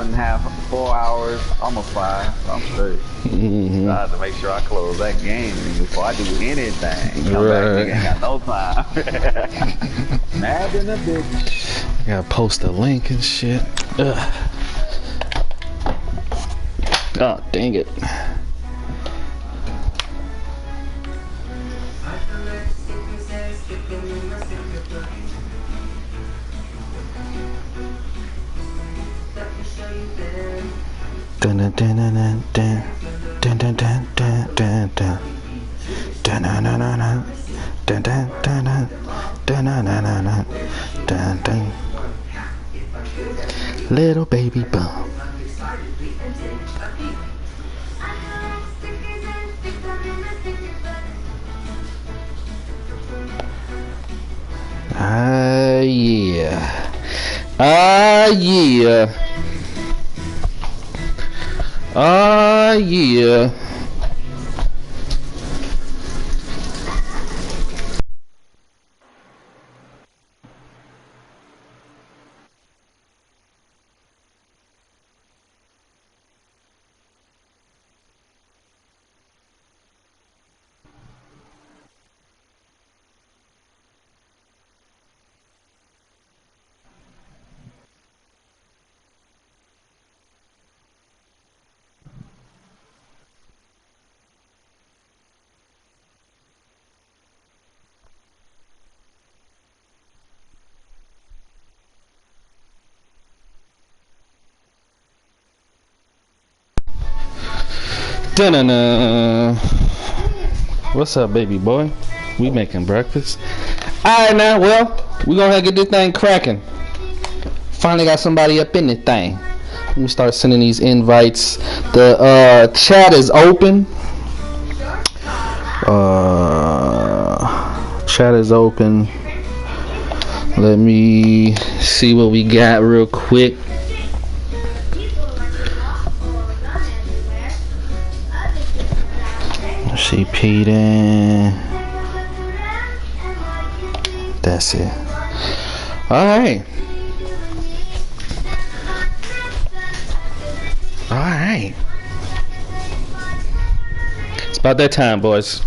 and a half, 4 hours, almost 5. So I'm straight. So I have to make sure I close that game before I do anything. Come back, nigga, ain't got no time. Mad in a bitch. I gotta post a link and shit. Ugh. Oh, dang it. Dun dun dun dun dun dun dun dun dun dun dun dun dun dun dun dun dun dun dun. Little baby bum. Ah yeah. Ah yeah. Ah yeah. Dun-dun-dun. What's up, baby boy? We making breakfast. Alright now, well, we gonna get this thing cracking. Finally got somebody up in this thing. Let me start sending these invites. The chat is open. Chat is open. Let me see what we got real quick. See Pete in. That's it. Alright. Alright. It's about that time, boys.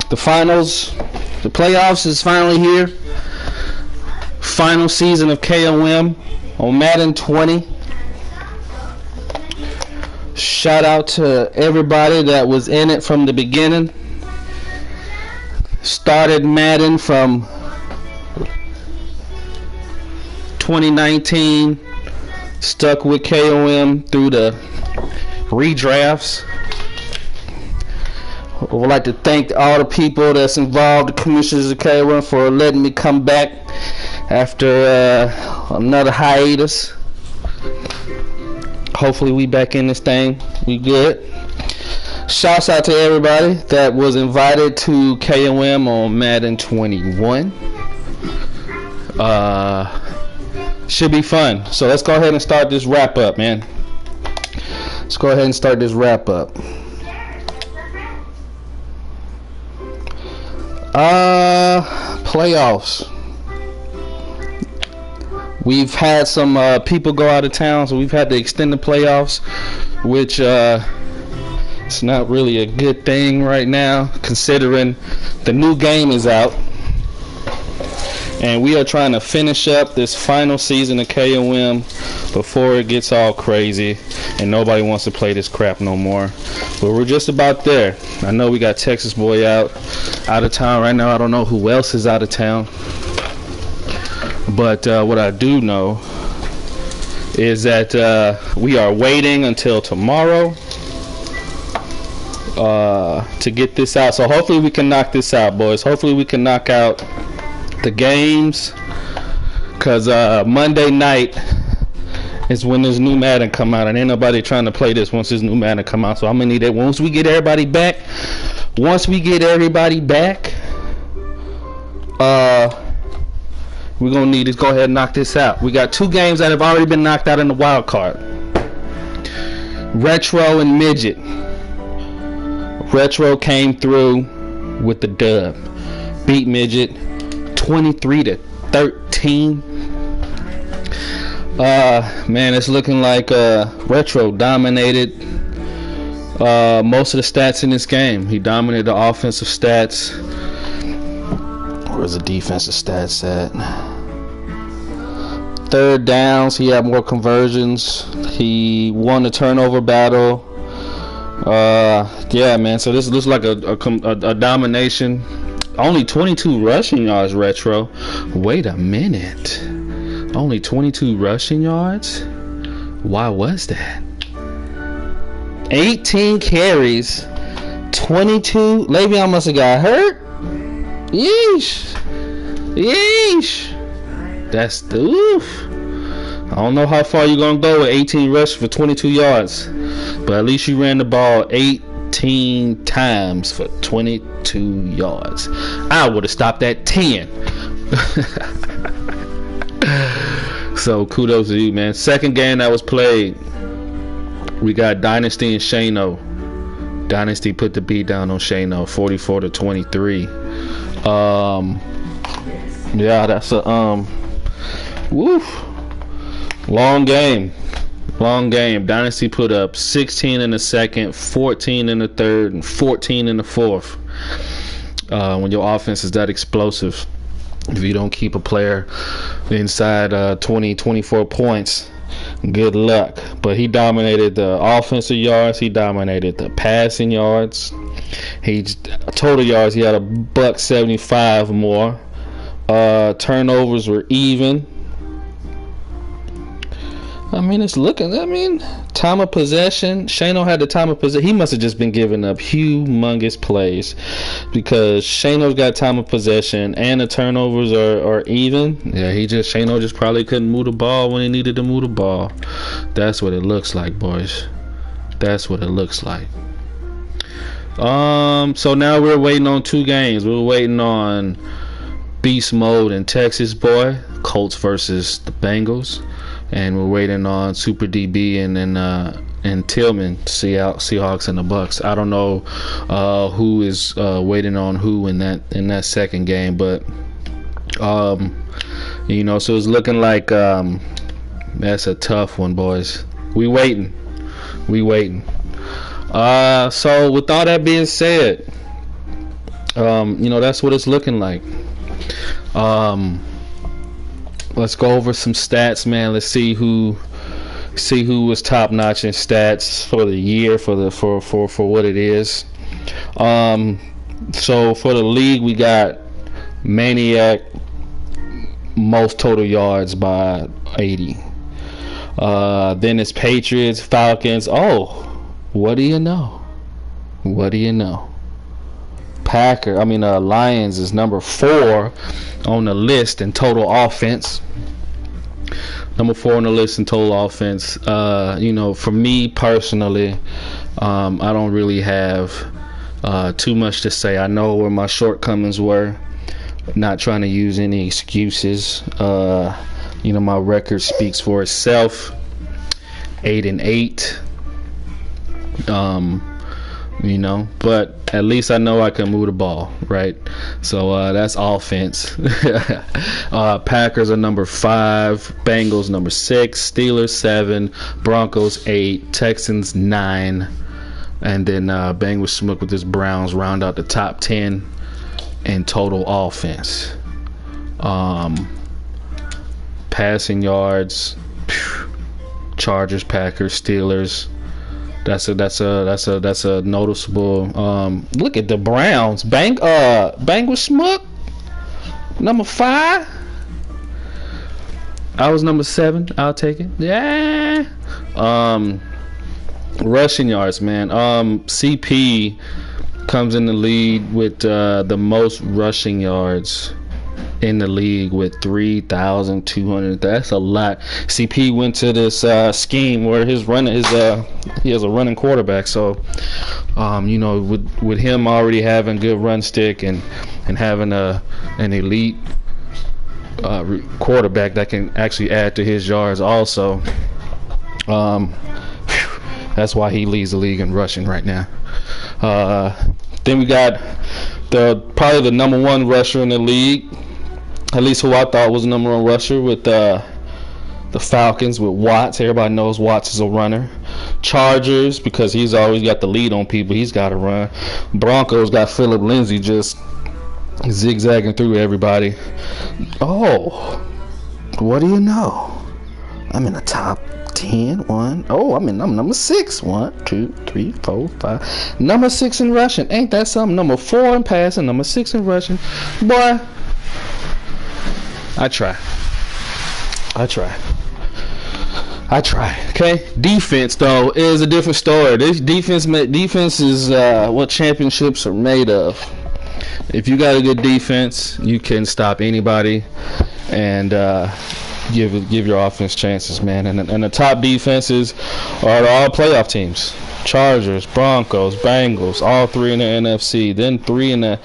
The finals, the playoffs is finally here. Final season of KOM on Madden 20. Shout out to everybody that was in it from the beginning. Started Madden from 2019. Stuck with KOM through the redrafts. I would like to thank all the people that's involved, the commissioners of KOM, for letting me come back after another hiatus. Hopefully we back in this thing. We good. Shouts out to everybody that was invited to KOM on Madden 21. Should be fun. So let's go ahead and start this wrap up, man. Let's go ahead and start this wrap up. Playoffs. We've had some people go out of town, so we've had to extend the playoffs, which it's not really a good thing right now, considering the new game is out. And we are trying to finish up this final season of KOM before it gets all crazy and nobody wants to play this crap no more. But we're just about there. I know we got Texas Boy out of town right now. I don't know who else is out of town. But what I do know is that we are waiting until tomorrow to get this out. So hopefully we can knock this out, boys. Hopefully we can knock out the games, because Monday night is when this new Madden come out, and ain't nobody trying to play this once this new Madden come out. So I'm gonna need it once we get everybody back. We're gonna need to go ahead and knock this out. We got 2 games that have already been knocked out in the wild card. Retro and Midget. Retro came through with the dub. Beat Midget 23-13. Man, it's looking like Retro dominated most of the stats in this game. He dominated the offensive stats. Where's the defensive stats at? Third downs, he had more conversions. He won the turnover battle. Yeah, man. So this looks like a domination. Only 22 rushing yards, Retro. Wait a minute. Only 22 rushing yards? Why was that? 18 carries, 22. Le'Veon must have got hurt. Yeesh. That's the oof. I don't know how far you're gonna go with 18 rushes for 22 yards, but at least you ran the ball 18 times for 22 yards. I would have stopped at 10. So kudos to you, man. Second game that was played, we got Dynasty and Shano. Dynasty put the beat down on Shano, 44-23. Yeah, that's a woof. Long game. Dynasty put up 16 in the second, 14 in the third, and 14 in the fourth. When your offense is that explosive, if you don't keep a player inside 20-24 points, good luck. But he dominated the offensive yards. He dominated the passing yards. Total yards, he had a $175 more. Turnovers were even. I mean, time of possession. Shano had the time of possession. He must have just been giving up humongous plays, because Shano's got time of possession and the turnovers are even. Yeah, Shano just probably couldn't move the ball when he needed to move the ball. That's what it looks like, boys. That's what it looks like. So now we're waiting on two games. We're waiting on Beast Mode in Texas, boy. Colts versus the Bengals. And we're waiting on Super DB and Tillman, Seahawks and the Bucks. I don't know who is waiting on who in that second game, but so it's looking like that's a tough one, boys. We waiting. So with all that being said, that's what it's looking like. Let's go over some stats, man. Let's see who was top notch in stats for the year, for what it is. So for the league, we got Maniac, most total yards by 80. Then it's Patriots, Falcons. Oh, what do you know? Lions is number 4 on the list in total offense. Number 4 on the list in total offense. For me personally, I don't really have too much to say. I know where my shortcomings were. Not trying to use any excuses. My record speaks for itself. 8-8. But at least I know I can move the ball, right? So that's offense. Packers are number 5, Bengals number 6, Steelers 7, Broncos 8, Texans 9, and then Bengals smoke with this Browns round out the top 10 in total offense. Passing yards, Chargers, Packers, Steelers. That's a noticeable. Look at the Browns. Bengals smuck. Number 5. I was number 7. I'll take it. Yeah. Rushing yards, man. CP comes in the lead with the most rushing yards in the league with 3,200. That's a lot. CP went to this scheme where he has a running quarterback. So, with him already having good run stick and having an elite quarterback that can actually add to his yards also, that's why he leads the league in rushing right now. Then we got probably the number 1 rusher in the league, At least who I thought was the number one rusher with the Falcons with Watts. Everybody knows Watts is a runner. Chargers, because he's always got the lead on people. He's got to run. Broncos got Phillip Lindsay just zigzagging through everybody. Oh, what do you know? I'm in the top 10. I'm number 6. 1, 2, 3, 4, 5. Number 6 in rushing. Ain't that something? Number 4 in passing. Number 6 in rushing. Boy, I try. Okay. Defense though is a different story. This defense is what championships are made of. If you got a good defense, you can stop anybody and give your offense chances, man. And the top defenses are all playoff teams. Chargers, Broncos, Bengals, all 3 in the NFC. Then 3 in the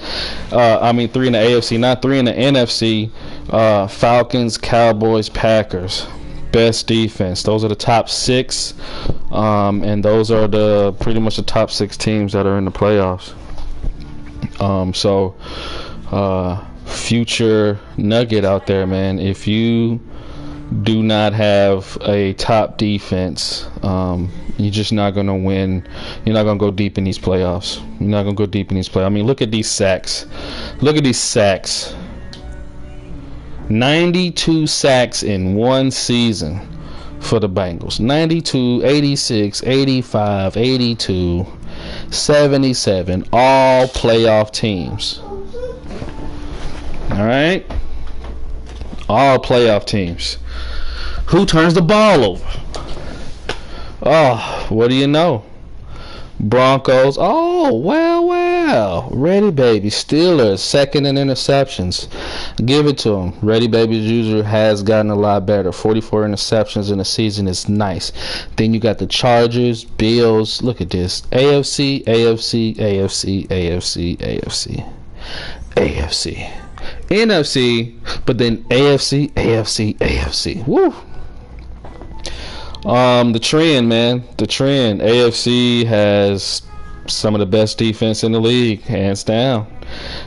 3 in the AFC, not 3 in the NFC. Falcons, Cowboys, Packers. Best defense. Those are the top 6, and those are pretty much the top 6 teams that are in the playoffs. Future nugget out there, man. If you do not have a top defense, you're just not going to win. You're not going to go deep in these playoffs. I mean, look at these sacks. 92 sacks in one season for the Bengals. 92, 86, 85, 82, 77. All playoff teams. All right? All playoff teams. Who turns the ball over? Oh, what do you know? Broncos. Oh, well. Ready Baby. Steelers, second in interceptions. Give it to them. Ready Baby's user has gotten a lot better. 44 interceptions in a season is nice. Then you got the Chargers, Bills. Look at this. AFC. NFC, but then AFC. Woo. The trend, man. AFC has some of the best defense in the league, hands down,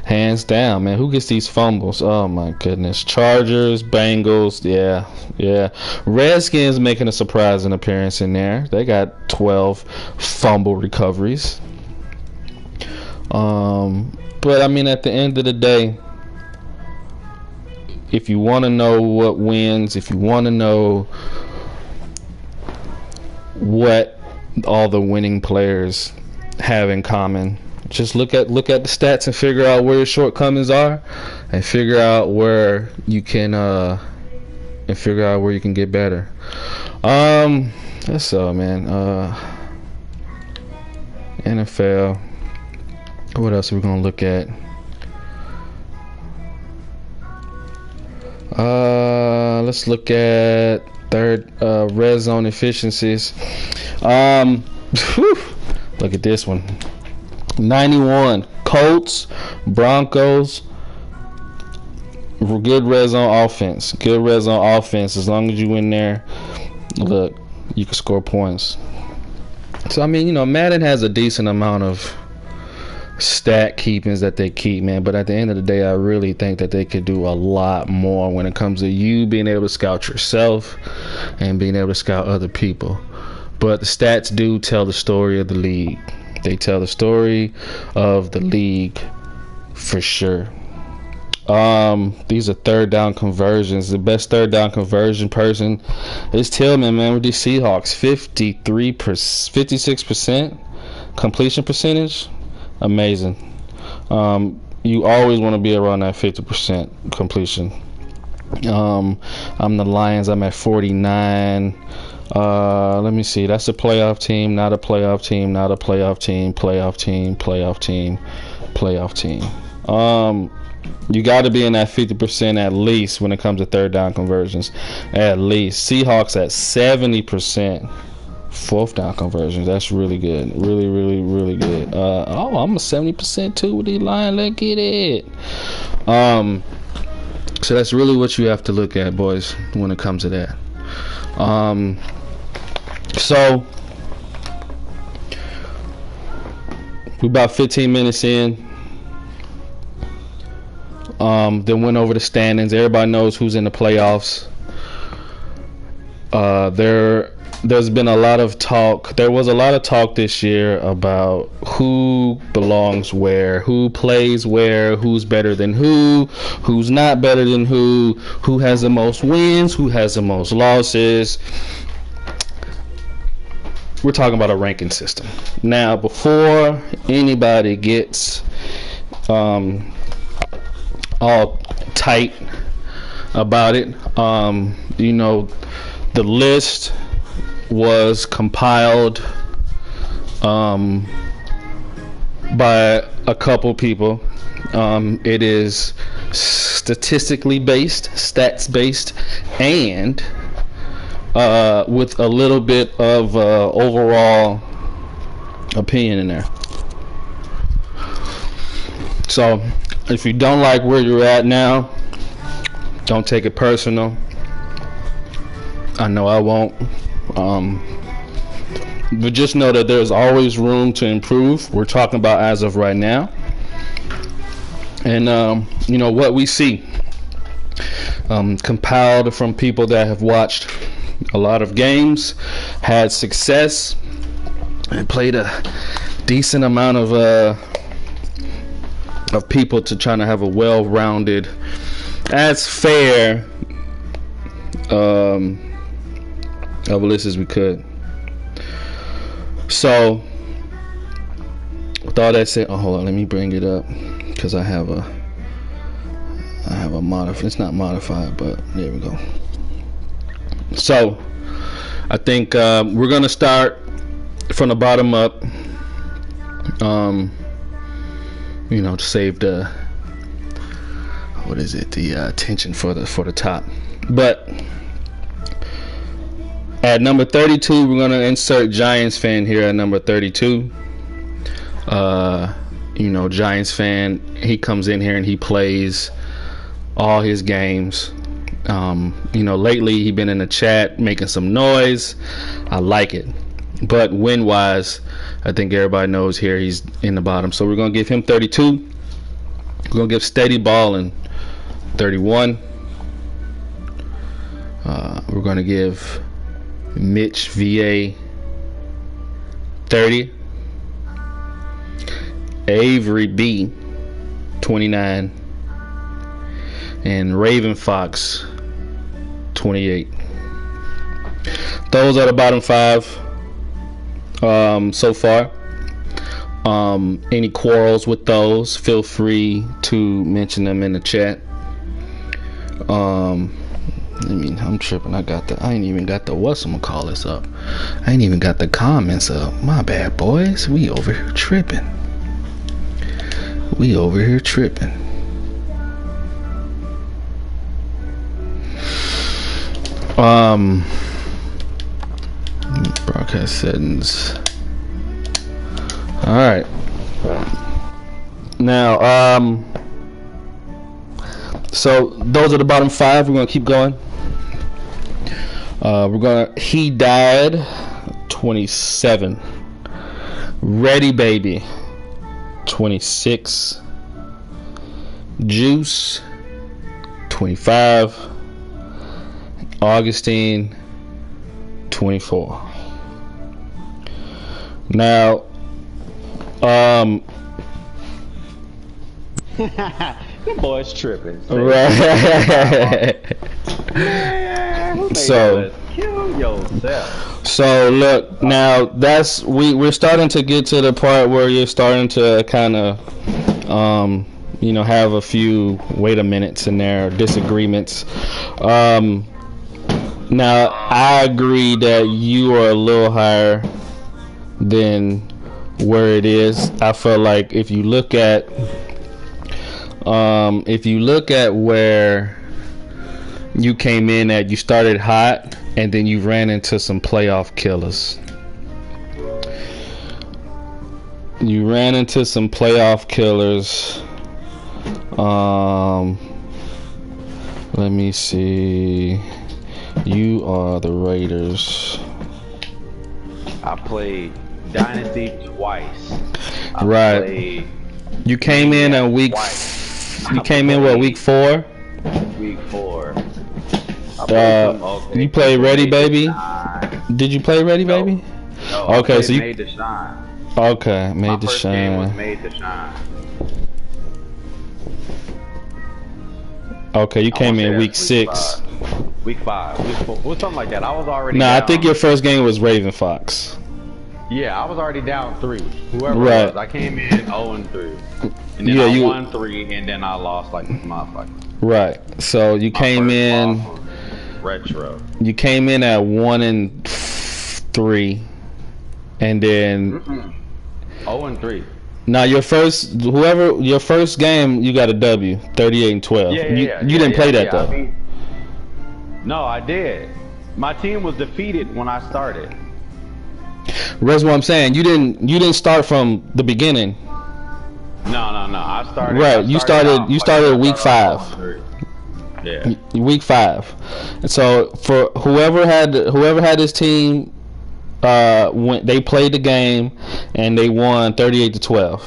man. Who gets these fumbles? Oh my goodness. Chargers, Bengals, yeah. Redskins making a surprising appearance in there. They got 12 fumble recoveries. But I mean, at the end of the day, if you want to know what wins, if you want to know what all the winning players have in common, just look at the stats and figure out where your shortcomings are, and figure out where you can get better. That's all, man. NFL. What else are we gonna look at? Let's look at third red zone efficiencies. Look at this one. 91. Colts, Broncos. Good red zone offense. As long as you in there, look, you can score points. So I mean, Madden has a decent amount of stat keepings that they keep, man, but at the end of the day, I really think that they could do a lot more when it comes to you being able to scout yourself and being able to scout other people. But the stats do tell the story of the league. They tell the story of the league for sure. These are third down conversions. The best third down conversion person is Tillman, man, with these Seahawks. 56% completion percentage. Amazing. You always want to be around that 50% completion. I'm the Lions. I'm at 49. Let me see. That's a playoff team, not a playoff team, not a playoff team, playoff team, playoff team, playoff team. You got to be in that 50% at least when it comes to third down conversions. At least. Seahawks at 70%. Fourth down conversions. That's really good. Really, really, really good. I'm a 70% too with the line. Let's get it. So that's really what you have to look at, boys, when it comes to that. So we're about 15 minutes in. Then went over the standings. Everybody knows who's in the playoffs. There's been a lot of talk. There was a lot of talk this year about who belongs where, who plays where, who's better than who's not better than who has the most wins, who has the most losses. We're talking about a ranking system. Now, before anybody gets all tight about it, the list was compiled by a couple people. It is statistically based, stats based, and with a little bit of overall opinion in there. So if you don't like where you're at now, don't take it personal. I know I won't. But just know that there's always room to improve. We're talking about as of right now. And what we see compiled from people that have watched a lot of games, had success, and played a decent amount of people to try to have a well-rounded, as fair of a list as we could. So with all that said, hold on, let me bring it up because I have a modified. It's not modified, but there we go. So I think we're gonna start from the bottom up. To save the attention for the top. But at number 32, we're gonna insert Giants fan here at number 32. Giants fan, he comes in here and he plays all his games. Lately he been in the chat making some noise. I like it. But win-wise, I think everybody knows here he's in the bottom. So we're going to give him 32. We're going to give Steady Ballin 31. We're going to give Mitch VA 30. Avery B 29. And Raven Fox 28. Those are the bottom 5 so far. Any quarrels with those, feel free to mention them in the chat. I'm tripping. I ain't even got the whatchamacallits up. I ain't even got the comments up. My bad, boys. We over here tripping. Broadcast settings. All right. Now, so those are the bottom 5. We're gonna keep going. He died 27. Ready Baby 26. Juice 25. Augustine 24. Now, Your boy's tripping. Right. So kill yourself. So look, now that's we're starting to get to the part where you're starting to kind of have a few wait a minutes in there, disagreements. Now I agree that you are a little higher than where it is. I feel like if you look at where you came in at, you started hot and then you ran into some playoff killers. Let me see. You are the Raiders. I played Dynasty twice. Right. You came in at week you came in what, week 4? Week 4. You played Ready Baby? Did you play Ready Baby? No, okay, so you Made to Shine. Okay, Made to My first Shine. game was Made to Shine. Okay, you came in week 6. Week 5. Week 4. Well, something like that. I was already Nah, down. I think your first game was Raven Fox. Yeah, I was already down 3. Whoever Right. it was, I came in 0-3. And then I won 3, and then I lost like this motherfucker. Right. So you came in retro. You came in at 1-3, and then 0-3. Now your first game you got a W, 38-12. You didn't play that though. I mean, no, I did. My team was defeated when I started. That's what I'm saying. You didn't start from the beginning. No. I started. Right. You started week 5. Yeah. Week 5. And so for whoever had this team, when they played the game and they won 38-12,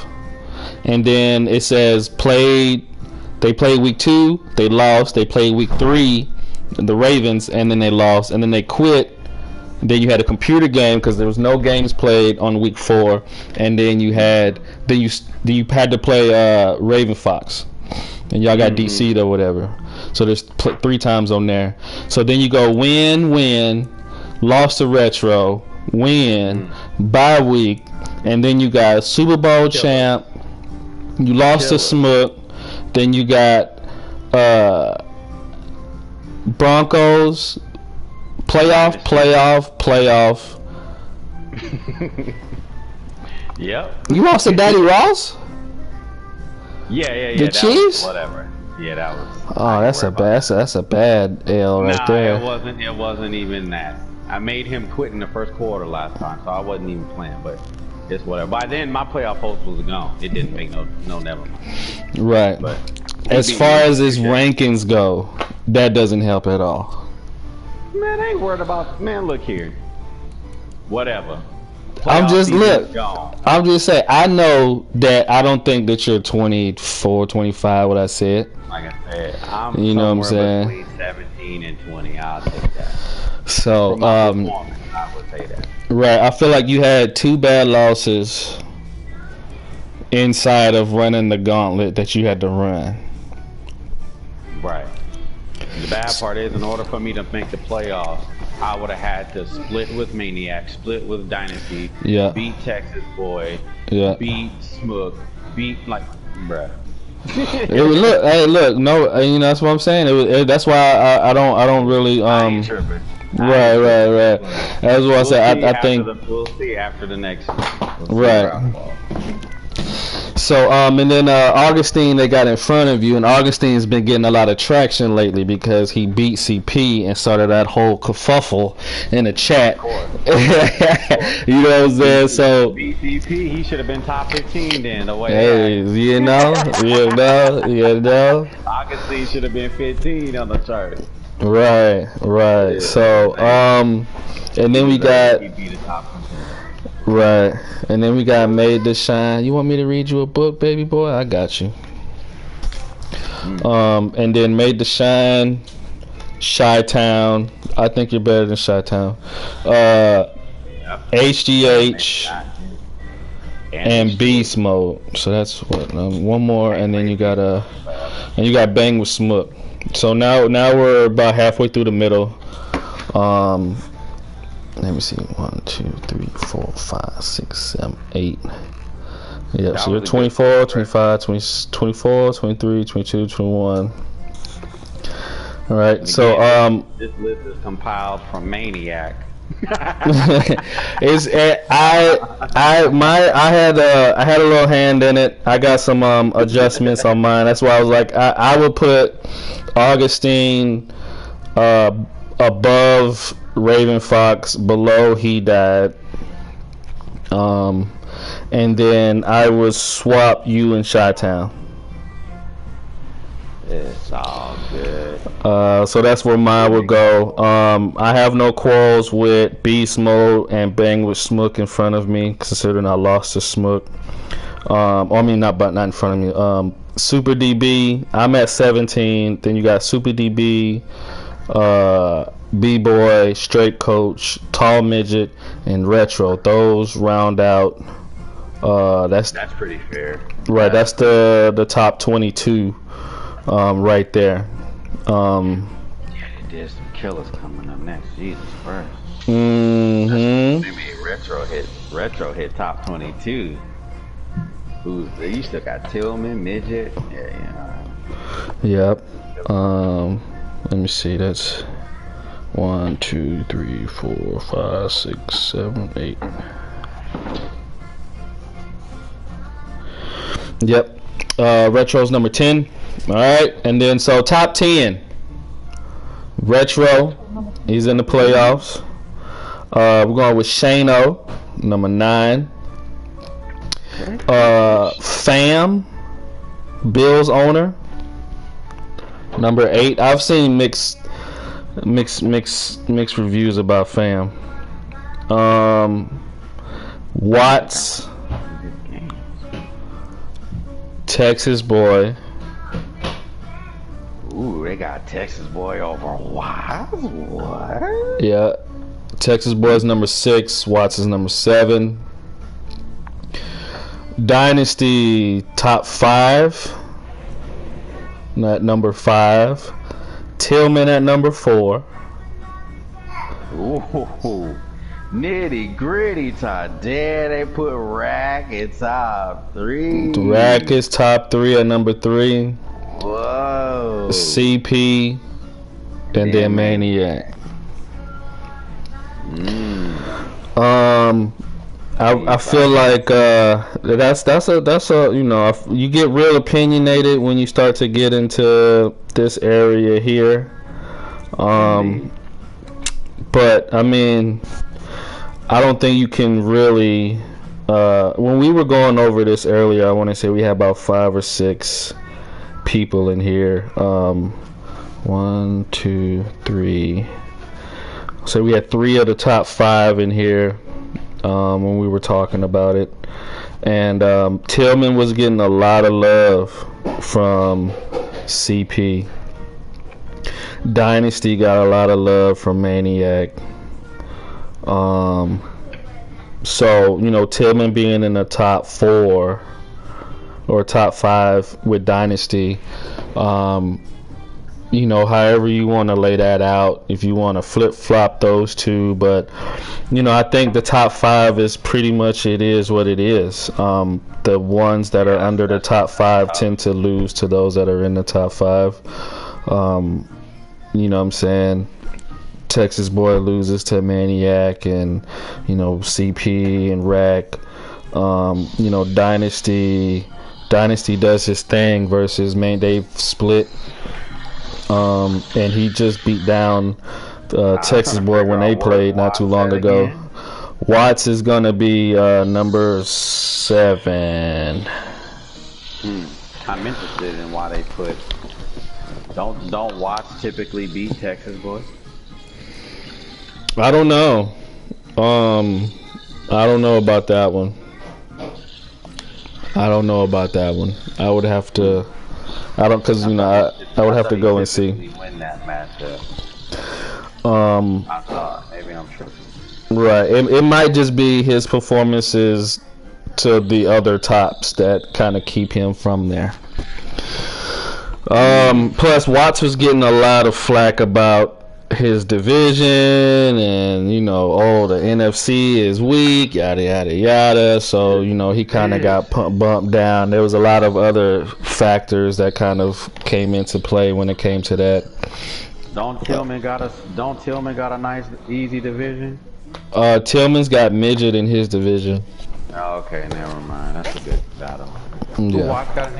and then it says they played week 2, they lost. They played week 3, the Ravens, and then they lost, and then they quit. Then you had a computer game because there was no games played on week 4, and then you had to play Raven Fox, and y'all got DC'd or whatever. So there's 3 times on there. So then you go win, lost to retro, win, bye week, and then you got Super Bowl champ. You lost to Smook. Then you got Broncos playoff. Yep. You lost to Daddy Ross? Yeah. The Chiefs? Whatever. Yeah, that was. Oh, that's a bad L right there. It wasn't even that. I made him quit in the first quarter last time, so I wasn't even playing. But it's whatever. By then, my playoff hopes was gone. It didn't make no never mind. Right. But as far as his rankings go, that doesn't help at all. Man, I ain't worried about. Man, look here. Whatever. I'm just saying, I know that I don't think that you're 24, 25, what I said. Like I said, I'm you know what I'm saying? Between 17 and 20. I'll take that. So, I would say that. Right. I feel like you had 2 bad losses inside of running the gauntlet that you had to run. Right. The bad part is, in order for me to make the playoffs, I would have had to split with Maniac, split with Dynasty, beat Texas Boy, beat Smook, beat bruh. No, that's what I'm saying. That's why I don't really Right. That's what I said. I think we'll see after the next. Right. So and then Augustine, they got in front of you, and Augustine's been getting a lot of traction lately because he beat CP and started that whole kerfuffle in the chat. You know what I'm saying? So BCP, he should have been top 15 then. The way. Hey, you know. Augustine should have been 15 on the chart. Right. Yeah, so and then we got. Right, and then we got Made to Shine. You want me to read you a book, baby boy? I got you. And then Made to Shine, Chi-Town. I think you're better than Chi-Town. HGH and Beast Mode. So that's what. One more, and then you got Bang with Smook. So now we're about halfway through the middle. Let me see. 1, 2, 3, 4, 5, 6, 7, 8. Yeah, so you're 24, 25, 24, 23, 22, 21. All right. So this list is compiled from Maniac. I had a little hand in it. I got some adjustments on mine. That's why I was like, I would put Augustine above Raven Fox, below He Died, and then I would swap you and Chi-Town. It's all good. So that's where mine would go. I have no quarrels with Beast Mode and Bang with Smook in front of me, considering I lost to Smook. I mean, not in front of me. Super DB. I'm at 17. Then you got Super DB, B-boy, straight coach, tall midget, and retro. Those round out. That's pretty fair. Right. That's the top 22. Right there. Yeah, there's some killers coming up next. Jesus Christ. Mm-hmm. Retro hit top 22. You still got Tillman, midget. Yeah. Yep. Let me see. That's 1, 2, 3, 4, 5, 6, 7, 8. Yep. Retro's number 10. All right, and then so top 10. Retro, he's in the playoffs. We're going with Shano, number 9. Fam, Bills owner, number 8. I've seen mixed reviews about Fam. Watts, Texas boy. Ooh, they got Texas boy over Watts. What? Yeah, Texas boy is number 6. Watts is number 7. Dynasty top 5. At number 5. Tillman at number 4. Ooh, nitty gritty top. There they put Rack at top 3. Rack is top 3 at number 3. Whoa. CP and then Maniac. I feel like that's a you get real opinionated when you start to get into this area here. But I mean, I don't think you can really. When we were going over this earlier, I want to say we had about 5 or 6 people in here. 1, 2, 3. So we had 3 of the top 5 in here when we were talking about it, and Tillman was getting a lot of love from CP. Dynasty got a lot of love from Maniac. So Tillman being in the top 4 or top 5 with Dynasty, however you want to lay that out, if you want to flip-flop those two, but I think the top 5 is pretty much, it is what it is. The ones that are under the top 5 tend to lose to those that are in the top 5. You know what I'm saying? Texas boy loses to Maniac and CP and Rack. Dynasty does his thing versus they've split. And he just beat down Texas boy when they played not too long ago. Watts is gonna be number 7. I'm interested in why they put. Don't Watts typically beat Texas boy? I don't know. I don't know about that one. I would have to. I don't, because I would have to go and see. Win that matchup. I thought maybe I'm tripping. Right. It might just be his performances to the other tops that kind of keep him from there. Plus, Watts was getting a lot of flack about his division and the NFC is weak, yada yada yada. So he kind of got bumped down. There was a lot of other factors that kind of came into play when it came to that. Don't Tillman got a nice easy division? Tillman's got midget in his division. Oh, okay, never mind. That's a good battle. Yeah. Who Watts got in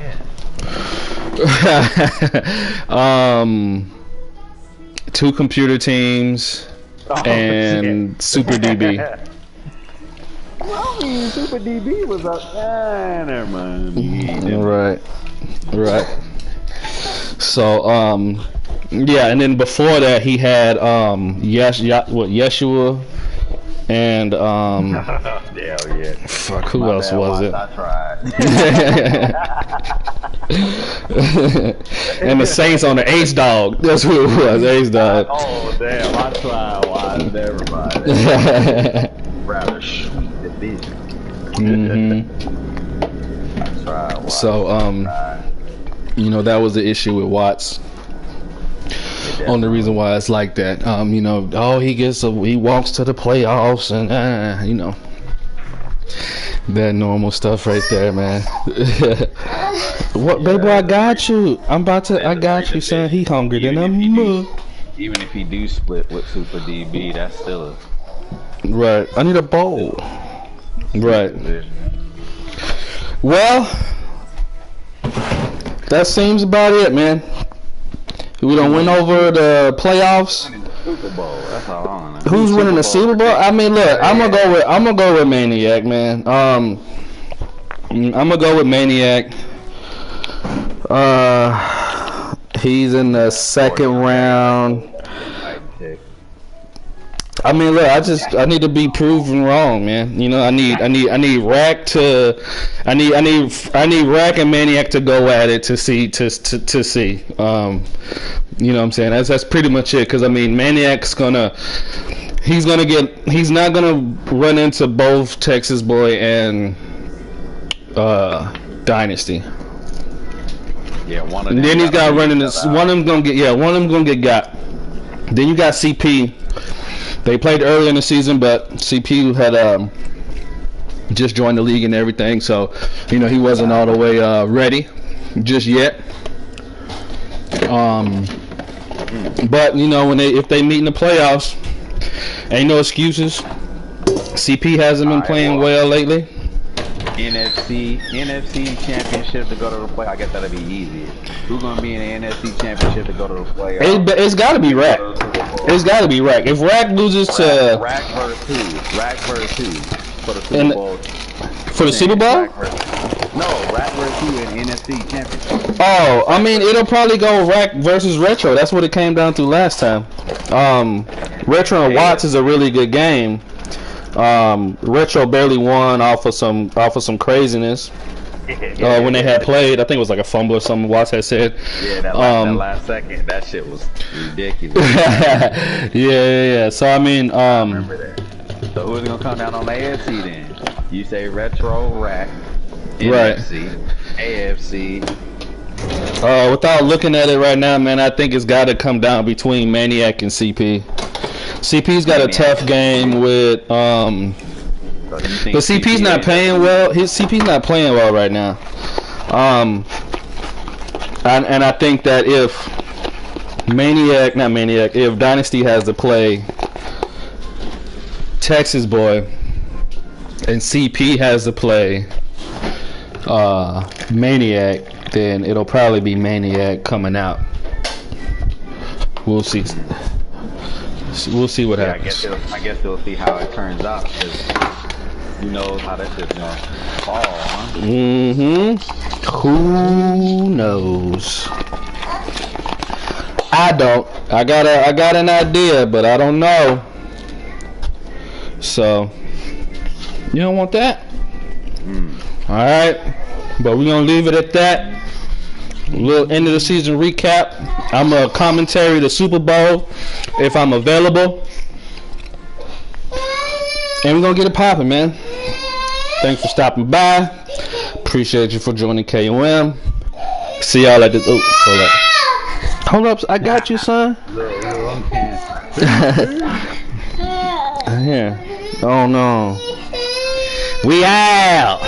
it? 2 computer teams and Super DB. Well, I mean, Super DB was up. Never mind. Right. So, yeah, and then before that, he had Yeshua and yeah. fuck, who My else bad, was it? I tried. And the Saints on the Ace Dog. That's who it was, Ace Dog. Oh damn, I tried. Why? Never mind. Rather sweet than this. I tried. So you know, that was the issue with Watts. Only reason why it's like that, you know, oh, he walks to the playoffs and you know, that normal stuff right there, man. What, baby? I got you. I got you, son. He hungry than a mug. Even if he do split with Super DB, that's still a right. I need a bowl. Right. Well, that seems about it, man. We don't win over the playoffs. Super Bowl. That's all I know. Who's winning the Super Bowl? I mean, look, I'm gonna go with Maniac, man. I'm gonna go with Maniac. He's in the second round. I mean, look, I need to be proven wrong, man. You know, I need Rack and Maniac to go at it to see. You know what I'm saying? That's pretty much it. Cause I mean, Maniac's he's not gonna run into both Texas Boy and Dynasty. Yeah, one of them. Then he's got to run into one of them gonna get got. Then you got CP. They played early in the season, but CP had just joined the league and everything, so you know he wasn't all the way ready just yet. But you know if they meet in the playoffs, ain't no excuses. CP hasn't been playing well lately. NFC championship to go to the play. I guess that'll be easy. Who's gonna be in the NFC championship to go to the playoffs? It's got to be Rack. It's got to be Rack. If Rack loses to Rack versus who for the Super Bowl? For the Super Bowl? No, Rack versus who in NFC championship? Oh, I mean it'll probably go Rack versus Retro. That's what it came down to last time. Retro and Watts is a really good game. Retro barely won off of some craziness when they had played. I think it was like a fumble or something Watts had said. Yeah, that last second, that shit was ridiculous. yeah. So I mean, I remember that. So who's gonna come down on the AFC then? You say Retro, Rack, NFC, AFC. Without looking at it right now, man, I think it's got to come down between Maniac and CP. CP's got a tough game with but CP's not playing well. CP's not playing well right now. And I think that if if Dynasty has to play Texas Boy and CP has to play Maniac, then it'll probably be Maniac coming out. We'll see. We'll see what happens. I guess we'll see how it turns out. Cause who knows how that shit's gonna fall, huh? Who knows? I don't. I got an idea, but I don't know. So you don't want that? All right, but we're gonna leave it at that. A little end of the season recap. I'm a commentary the Super Bowl if I'm available, and we're gonna get it popping, man. Thanks for stopping by. Appreciate you for joining KOM. See y'all at the. Oh, hold up. I got you, son. Yeah. Oh no. We out.